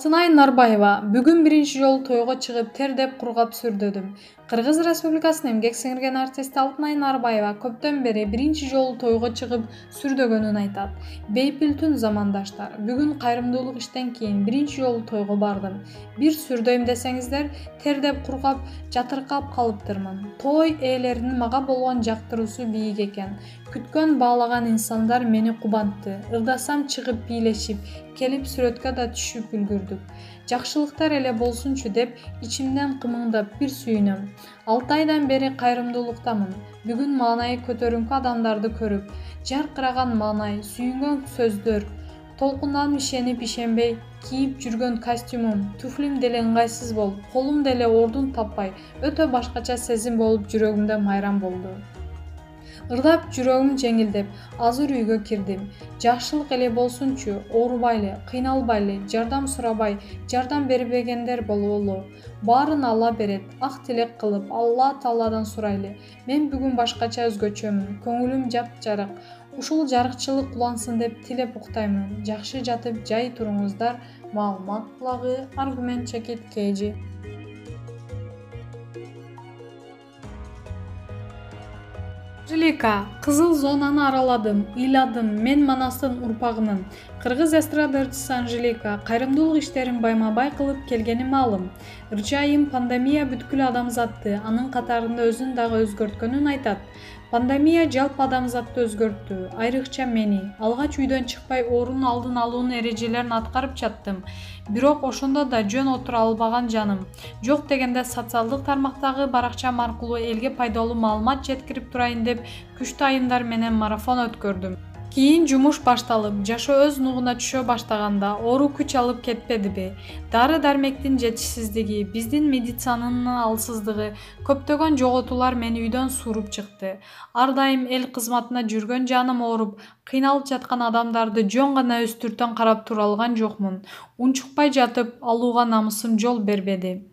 Алтынай Нарбаева бүгін бірінші жолу тойға шығып тердеп құрғап сүрдедім. Қырғыз Республикасының эмгек сіңірген артисти Алтынай Нарбаева көптен бері бірінші жолу тойға шығып сүрдөгөнүн айтат. Бейпилтүн замандаштар, бүгін кайрымдуулук иштен кийин бірінші жолу тойға бардым. Бир сүрдөйм десеңиздер, тердеп құрғап, жатыркап калыптырмын. Той ээлеринин мага болгон жактыруусу бийик экен. Күткөн баалаган инсандар мени кубантты. Ырдасам чыгып бийлешип, келип сүрөткө да түшүп үлгүрдүк. Жакшылыктар эле болсунчу деп ичимден кымыңдап бир сүйүнөм. 6 айдан бери кайрымдуулуктамын. Бүгүн маанайы көтөрүңкү адамдарды көрүп, жаркыраган маанай, сүйүнгөн сөздөр, толкунданып ишенип ишенбей кийип жүргөн костюмум, туфлим деле ыңгайсыз болуп, колум деле ордун таппай, өтө башкача сезим болуп жүрөгүмдө майрам болду. Ырдап жүрөгүм жеңилдеп, азыр үйгө кирдим. Жакшылык эле болсунчу, оорубайлы, кыйналбайлы, жардам сурабай, жардам бербегендер болобу. Баарын Алла берет, ак тилек кылып, Алла Тааладан сурайлы. Мен бүгүн башкача өзгөчөмүн, көңүлүм жапжарак. Ушул жарыкчылык кулансын деп тилеп уктаймын. Жакшы жатып жай туруңуздар. Маалымат булагы, Аргумент Чекит KG. Анжелика, кызыл зонаны араладым, ыйладым, мен Манастын урпагымын. Кыргыз эстрада ырчысы Анжелика кайрымдуулук иштерин байма-бай кылып келгени маалым. Ырчайым пандемия бүткүл адамзатты, анын катарында өзүн дагы өзгөрткөнүн айтат. Пандемия жалпы адамзатты өзгөрттү, айрыкча мени. Алгач үйдөн чыкпай оорунун алдын алуунун эрежелерин аткарып чаттым. Бирок ошондо да жөн отура албаган жаным. Жок дегенде социалдык тармактагы баракчам аркылуу элге пайдалуу маалымат жеткирип турайын деп күчтүү айымдар менен марафон өткөрдүм. Кийин жумуш башталып, жашоо өз нугуна түшө баштаганда оору күч алып кетпедиби? Дары-дармектин жетишсиздиги, биздин медицинанын алсыздыгы, көптөгөн жоготуулар мени үйдөн суруп чыкты. Ар дайым эл кызматына жүргөн жаным ооруп, кыйналып жаткан адамдарды жөн гана үстүртөн карап тура алган жокмун. Унчукпай жатып алууга намысым жол бербеди.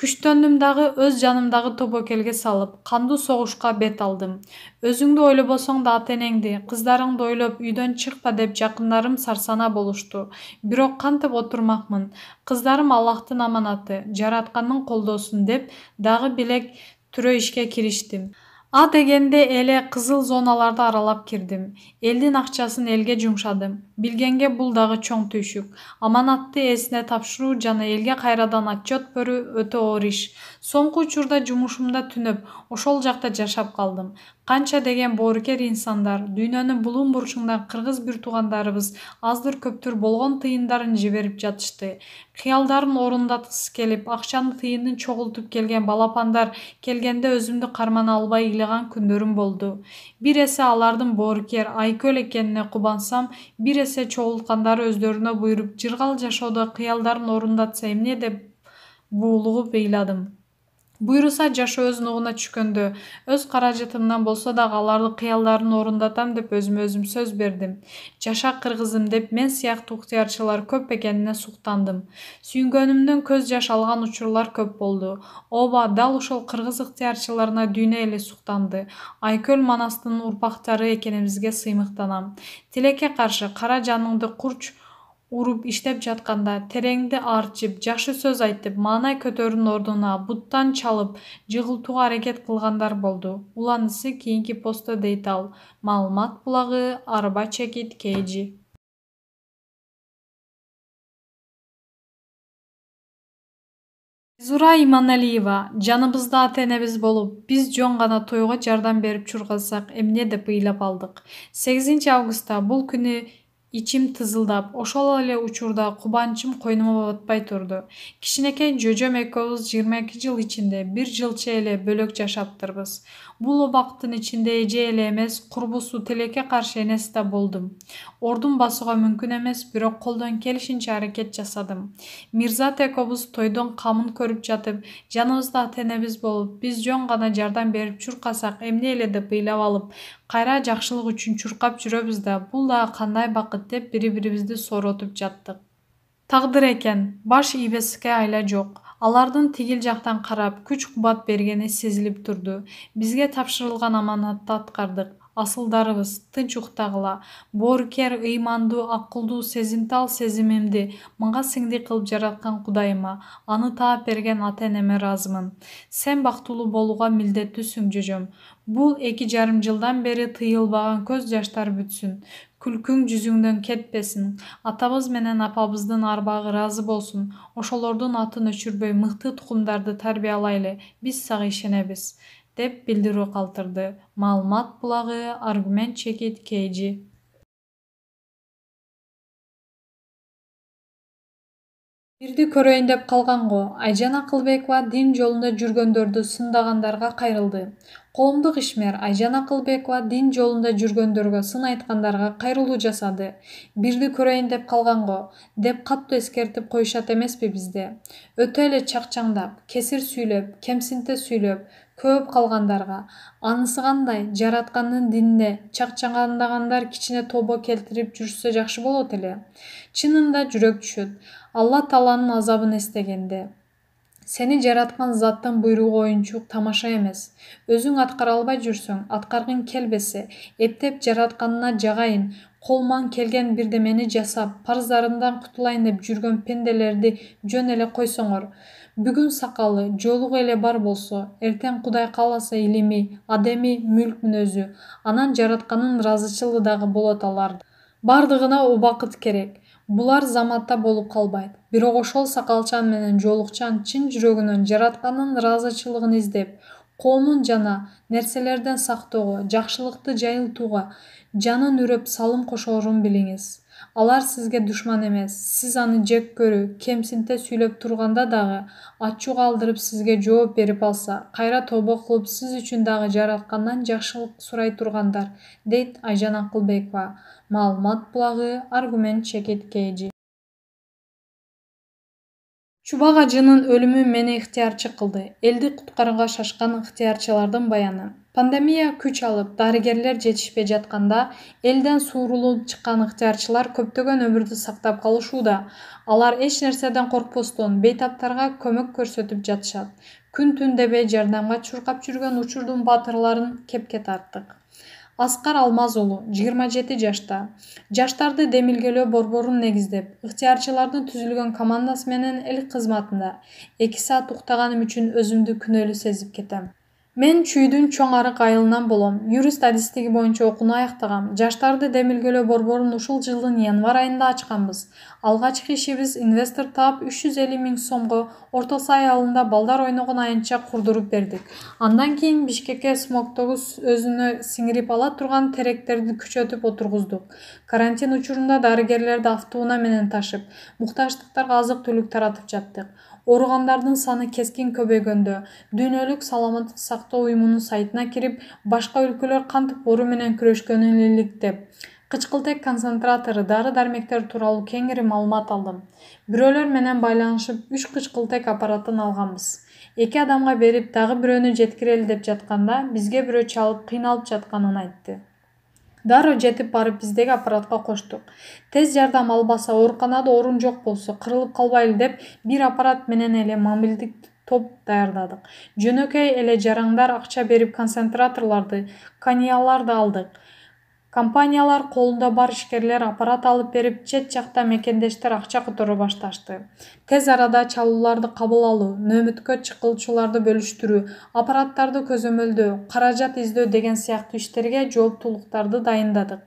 Күчтөндүм дагы өз жанымдагы тобокелге салып, кандуу согушка бет алдым. Өзүңдү ойлобосоң да ата-энеңди, кыздарыңды ойлоп үйдөн чыкпа деп жакындарым сарсана болушту. Бирок кантип отурмакмын? Кыздарым Аллахтын аманаты, жараткандын колдосун деп дагы белек түрө ишке кириштим. А дегенде эле кызыл зоналарды аралап кирдим. Элдин акчасын элге жумшадым. Билгенге бул дагы чоң түйшүк. Аманатты ээсине тапшыруу жана элге кайрадан отчет берүү өтө оор иш. Соңку учурда жумушумда түнөп, ошол жакта жашап калдым. Канча деген боорукер инсандар, дүйнөнүн булуун бурчуңдан кыргыз бир туугандарыбыз аздыр-көптүр болгон тыйындарын жиберип жатышты. Кыялдарын орундаткысы келип, акчаны тыйынын чогултуп келген балапандар келгенде өзүмдү кармана албай ыйлаган күндөрүм болду. Бир эсе алардын боорукер, айкөл экенине кубансам, бир эсе чогулткандары өздөрүнө буйруп, жыргал жашоодо кыялдарын орундатса эмне деп буулугуп ыйладым. Буйруса жашоо өз нугуна түшкөндө, өз каражатымдан болсо дагы алардын кыялдарын орундатам деп өзүмө өзүм сөз бердим. Жаша кыргызым деп мен сыяктуу ыктыярчылар көп экенине суктандым. Сүйүнгөнүмдөн көз жаш алган учурлар көп болду. Ооба, дал ушул кыргыз ыктыярчыларына дүйнө эли суктанды. Айкөл Манастын урпактары экенибизге сыймыктанам. Тилекке каршы кара жаныңды курч уруп иштеп жатканда, тереңди аарчып, жакшы сөз айтып, маанай көтөрүүнүн ордуна буттан чалып, жыгылтууга аракет кылгандар болду. Уланысы кийинки постто дейт ал. Маалымат булагы, Арба Чекит KG. Зура Иманалиева, жаныбызда ата-энебиз болуп, биз жөн гана тойго жардам берип чуркасак эмне деп ыйлап алдык. 8 августта бул күнү ичим тызылдап, ошол эле учурда кубанычым койнума батпай турду. Кичинекей жөжөм экөөбүз 22 жыл ичинде бир жылча эле бөлөк жашаптырбыз. Бул убакыттын ичинде эже эле эмес, курбусу тилекке каршы энеси да болдум. Ордун басууга мүмкүн эмес, бирок колдон келишинче аракет жасадым. Мирзат экөөбүз тойдун камын көрүп жатып, жаныбызда ата-энебиз болуп, биз жөн гана жардам берип чуркасак эмне эле деп ыйлап алып, кайра жакшылык үчүн чуркап жүрөбүз да, бул дагы кандай бакыт деп бири-бирибизди сооротуп жаттык. Тагдыр экен, баш ийбеске айла жок. Алардын тигил жактан карап, күч-кубат бергени сезилип турду. Бизге тапшырылган аманатты аткардык. асылдарыбыз, тынч уктагыла. Боорукер, ыймандуу, акылдуу, сезимтал сезимимди мага сиңди кылып жараткан Кудайыма, аны таап берген ата-энеме ыраазымын. Сен бактылуу болууга милдеттүүсүң, жожом. Бул 2,5 жылдан бери тыйылбаган көз жаштар бүтсүн. Күлкүң жүзүңдөн кетпесин. Атабыз менен апабыздын арбагы ыраазы болсун. Ошолордун атын өчүрбөй мыкты тукумдарды тарбиялайлы. Биз сага ишенебиз, деп билдирүү калтырды. Маалымат булагы Аргумент Чекит KG. Бирди көрөйүн деп калганго. Айжан Акылбекова дин жолунда жүргөндөрдү сындагандарга кайрылды. Коомдук ишмер Айжан Акылбекова дин жолунда жүргөндөргө сын айткандарга кайрылуу жасады. Бирди көрөйүн деп калганго, деп катуу эскертип коюшат эмеспи бизде. Өтө эле чакчаңдап, кесир сүйлөп, кемсинте сүйлөп, көп калгандарга. Анысы кандай? Жараткандын динине чакчаңдагандар кичине тобо келтирип жүрүшсө жакшы болот эле. Чынында жүрөк түшөт. Алла Тааланын азабын эстегенде. Сени жараткан заттын буйругу оюнчук тамаша эмес. Өзүң аткара албай жүрсөң, аткаргың келбесе, эптеп жаратканына жагайын, колуман келген бирдемени жасап, парыздарымдан кутулайын деп жүргөн пенделерди жөн эле койсоңор. Бүгүн сакалы, жоолугу эле бар болсо, эртең Кудай кааласа илими, адеми, мүлк мүнөзү, анан жаратканын ыраазычылыгы дагы болот аларда. Бардыгына убакыт керек. Булар заматта болуп калбайт. Бирок ошол сакалчан менен жоолукчан чын жүрөгүнөн жаратканын ыраазычылыгын издеп, коомун жана нерселерден сактоого, жакшылыкты жайылтууга жанын үрөп салым кошоорун билиңиз. Алар сизге душман эмес. Сиз аны жек көрүү, кемсинте сүйлөп турганда дагы ачууга алдырып сизге жооп берип алса, кайра тобо кылып сиз үчүн дагы жараткандан жакшылык сурай тургандар, дейт Айжан Акылбекова. Маалымат булагы Аргумент Чекит KG. Чубак ажынын өлүмү мени ыктыярчы кылды. Элди куткарууга шашкан ыктыярчылардын баяны. Пандемия күч алып, дарыгерлер жетишпей жатканда, элден суурулуп чыккан ыктыярчылар көптөгөн өмүрдү сактап калышууда. Алар эч нерседен коркпостон бейтаптарга көмөк көрсөтүп жатышат. Күн-түн дебей жардамга чуркап жүргөн учурдун баатырларын кепке тарттык. Аскар Алмаз уулу 27 жашта. Жаштарды демилгелөө борборун негиздеп, ыктыярчылардын түзүлгөн командасы менен эл кызматында 2 саат уктаганым үчүн өзүмдү күнөөлүү сезип кетем. Мен чүйдүн чоң арык айылынан болом. Юрист адистиги боюнча окууну аяктагам. Жаштарды демилгелөө борборун ушул жылдын январь айында ачканбыз. Алгачкы ишибиз инвестор таап 350 000 сомго Орто Сай айылында балдар ойногон аянтча курдуруп бердик. Андан кийин Бишкекке смогтогу өзүнө сиңирип ала турган теректерди күчөтүп отургуздук. Карантин учурунда дарыгерлерди автоунаа менен ташып, муктаждыктарга азык-түлүк таратып жаттык. Ооругандардын саны кескин көбөйгөндө, Дүйнөлүк саламаттык сактоо уюмунун сайтына кирип, башка өлкөлөр кантип оору менен күрөшкөнүн иликтеп, кычкылтек концентратору, дары-дармектер тууралуу кеңири маалымат алдым. Бирөөлөр менен байланышып 3 кычкылтек аппаратын алганбыз. 2 адамга берип, дагы бирөөнү жеткирели деп жатканда, бизге бирөө чалып, кыйналып жатканын айтты. Дароо жетип барып биздеги аппаратка коштук. Тез жардам албаса, ооруканада орун жок болсо, кырылып калбайлы деп, бир аппарат менен эле мобилдик топ даярдадык. Жөнөкөй эле жарандар акча берип концентраторлорду, канияларды алдык. Компаниялар колунда бар ишкерлер аппарат алып берип, чет жакта мекендештер акча которо башташты. Тез арада чалууларды кабыл алуу, нөөмөткө чыккылчуларды бөлүштүрүү, аппараттарды көзөмөлдөө, каражат издөө деген сыяктуу иштерге жооптуулуктарды дайындадык.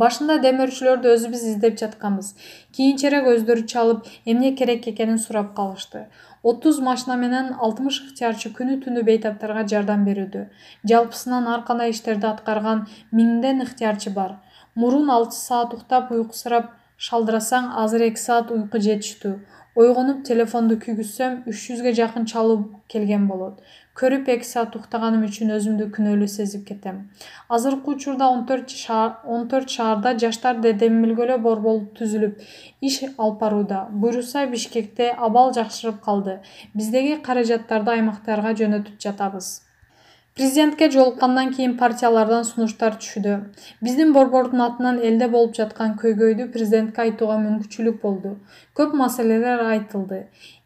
Башында демөөрчүлөрдү өзүбүз издеп жатканбыз. Кийинчерээк өздөрү чалып, эмне керек экенин сурап калышты. 30 машина менен 60 ыктыярчы күнү-түнү бейтаптарга жардам берүүдө. Жалпысынан ар кандай иштерди аткарган 1000ден ыктыярчы бар. Мурун 6 саат уктап, уйкусурап шалдырасаң, азыр 2 саат уйку жетиштүү. Ойгонуп телефонду күйгүзсөм, 300ге жакын чалуу келген болот. Көрүп 2 саат уктаганым үчүн өзүмдү күнөөлүү сезип кетем. Азыркы учурда 14 шаарда жаштарды демилгелөө борбору түзүлүп, иш алып барууда. Буюрса Бишкекте абал жакшырып калды. Биздеги каражаттарды аймактарга жөнөтүп жатабыз. Президентке жолуккандан кийин партиялардан сунуштар түшүүдө. Биздин борбордун атынан элде болуп жаткан көйгөйдү президентке айтууга мүмкүнчүлүк болду. Көп маселелер айтылды.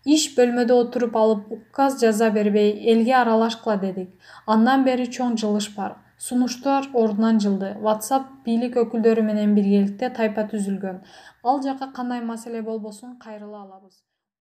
Иш бөлмөдө отуруп алып указ жаза бербей, элге аралашкыла дедик. Андан бери чоң жылыш бар. Сунуштар ордунан жылды. WhatsApp бийлик өкүлдөрү менен биргеликте тайпа түзүлгөн. Ал жака кандай маселе болбосун кайрыла алабыз.